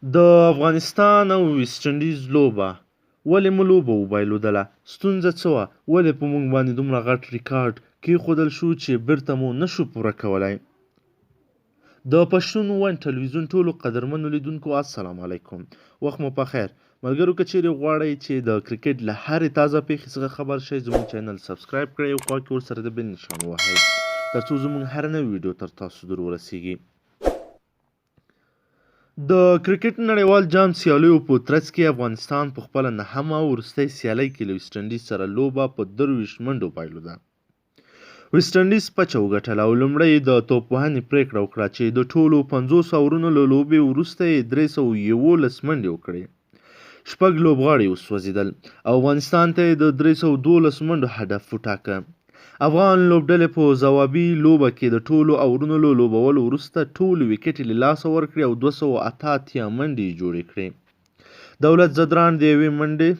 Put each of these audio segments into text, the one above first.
د افغانستان او ویسټ انډیز لوبه ولې مو لوبه وبایلودله؟ ستونزه څه وه؟ ولې په موږ باندې دومره غټ ریکارډ کېښودل شو چې بیرته مو نشو پوره کولی؟ د پښتون ون ټلویزیون ټولو قدرمنو لیدونکو السلام علیکم، وخت مو په خیر. ملګرو که چیرې غواړئ چې د کرکټ له هرې تازه پیښې څخه خبر شئ، زموږ چینل سبسکرایب کړئ او خوا کې ورسره د بیل نښان ووهئ تر څو زموږ هر نوی ویډیو تر تاسو در ورسیږي. د کرکټ نړیوال جام سیالیو په ترڅ کې افغانستان په خپله نهمه وروستۍ سیالۍ کې له ویسټ انډیز سره لوبه په 23 منډو بایلوده. ویسټ انډیز پچه وګټله او لومړی د توپوهنې پرېکړه وکړه چې د ټولو 50 اورونو له لوبې وروسته یې 311 منډې وکړې. 6 لوبغاړي وسوځېدل او افغانستان ته یې د 312 منډو هدف وټاکه. افغان لوبډلې په ځوابي لوبه کې د ټولو اورونو له لوبولو وروسته ټولې ویکټې له لاسه ورکړې او 288 منډې یې جوړې کړې. دولت زدران د 1 منډې،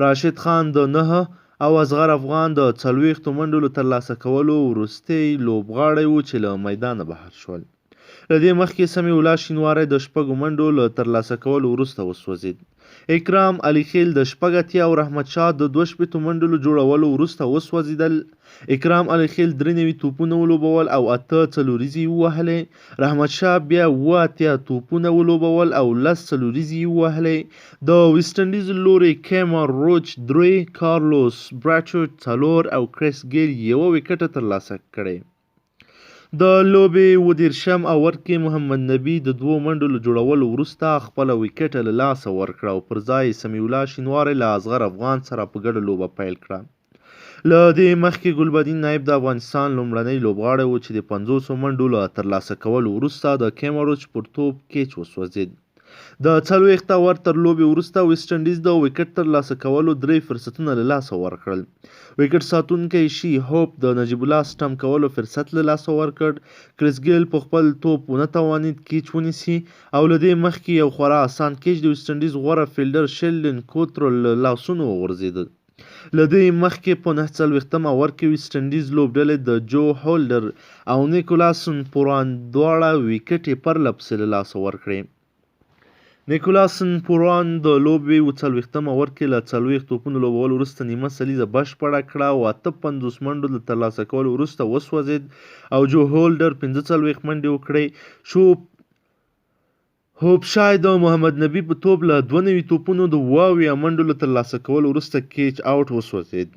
راشد خان د 9 او اصغر افغان د 40 منډو له ترلاسه کولو وروستی لوبغاړی و چې له میدانه بهر شول. له دې مخکې سمیع الله شینواری د 6 منډو له ترلاسه کولو وروسته وسوځېد. اکرام علي خیل د 80 او رحمت شاه د 62 منډو له جوړولو وروسته وسوځېدل. اکرام علي خیل 93 توپونه ولوبول او 8 څلوریزې ووهلې. رحمت شاه بیا 80 توپونه ولوبول او 10 څلوریزې ووهلې. د ویسټ انډیز لوري کیمر روچ 3، کارلوس براچوټ 4 او کریس ګیل 1 ویکټ ترلاسه کړی. د لوبې 30 اوور کې محمد نبي د 2 منډو له جوړولو وروسته خپله ویکټ له لاسه ورکړه او پر ځای سمیع الله شینواری له اصغر افغان سره په ګډه لوبه پیل کړه. له دې مخکې ګلبدین نایب د افغانستان لومړنی لوبغاړی و چې د 50 منډو له ترلاسه کولو وروسته د کیمروچ پر توپ کیچ وسوځېد. د 40 اوور تر لوبې وروسته ویسټ انډیز د ویکټ ترلاسه کولو 3 فرصتونه له لاسه ورکړل. ویکټ ساتونکی شي هوپ د نجیب الله سټمپ کولو فرصت له لاسه ورکړ. کریس ګیل په خپل توپ ونه توانید کیچ ونیسي او له دې مخکې یو خورا اسان کیچ د ویسټ انډیز غوره فیلډر شیلډن کوترو له لاسونو وغورځېد. له دې مخکې په 49 اوور کې ویسټ انډیز لوبډلې د جو هولډر او نیکولاسن پوران دواړه ویکټې پرله پسې له لاسه ورکړې. نیکولاسن پوران د لوبې 40 اوور کې له 40 توپونو لوبولو وروسته نیمه سلیزه بشپړه کړه او 58 منډو له ترلاسه کولو وروسته وسوځېد او جو هولډر 45 منډې وکړې. هوپشای د محمد نبي په توپ له 92 توپونو د 72 منډو له ترلاسه کولو وروسته کیچ آوټ وسوځېد.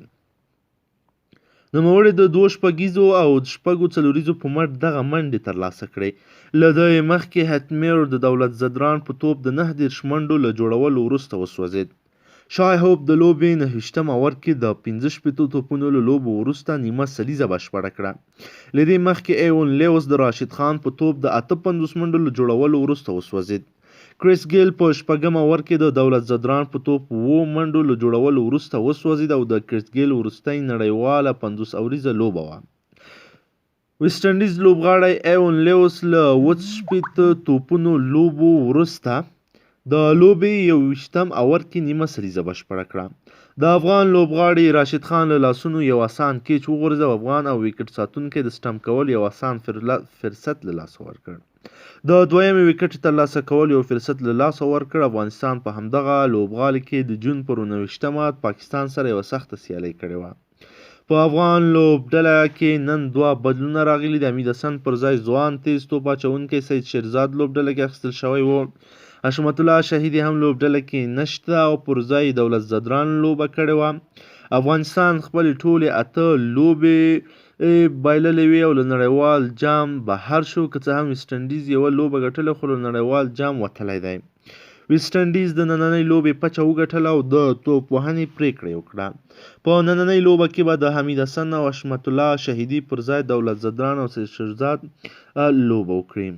نوموړي د 2 شپږیزو او 6 څلوریزو په مټ دغه منډې ترلاسه کړې. له دې مخکې هټمیر د دولت زدران په توپ د 29 منډو له جوړولو وروسته وسوځېد. شای هوپ د لوبې 29 اوور کې د 15 توپونو له لوبو وروسته نیمه سلیزه بشپړه کړه. له دې مخکې ایون لیوس د راشد خان په توپ د 58 منډو له جوړولو وروسته وسوځېد. کریس ګیل په 6 اوور کې د دولت زدران په توپ 7 منډو له جوړولو وروسته وسوځېد او د کریس ګیل وروستۍ نړیواله 50 اوریزه لوبه وه. ویسټ انډیز لوبغاړی ایون لیوس له 28 توپونو لوبو وروسته د لوبې 21 اوور کې نیمه سلیزه بشپړه کړه. د افغان لوبغاړي راشد خان له لاسونو یو اسان کیچ وغورځاو. افغان او ویکټ ساتونکی د سټمپ کول یو اسان فرصت له لاسه ورکړ. د دویمې ویکټ ترلاسه کول یو فرصت له لاسه ورکړ. افغانستان په همدغه لوبغالي کې د جون پر 19 پاکستان سره یوه سخته سیالي کړې وه. په افغان لوبډله کې نن 2 بدلونه راغلي. د حمید حسن پر ځای ځوان تیز توپ اچوونکی سید شیرزاد لوبډله کې اخیستل شوی و. حشمت الله شهیدي هم لوبډله کې نشته او پر ځای دولت زدران لوبه کړې وه. افغانستان خپلې ټولې 8 لوبې بایللې وې او له نړیوال جام بهر شو. که څه هم ویسټ انډیز یوه لوبه ګټله خو له نړیوال جام وتلی دی. ویسټ انډیز د نننۍ لوبې پچه وګټله او د توپوهنې پرېکړه یې وکړه. په نننۍ لوبه کې به د حمید حسن او حشمت الله شهیدي پر ځای دولت زدران او سید شیرزاد لوبه وکړي.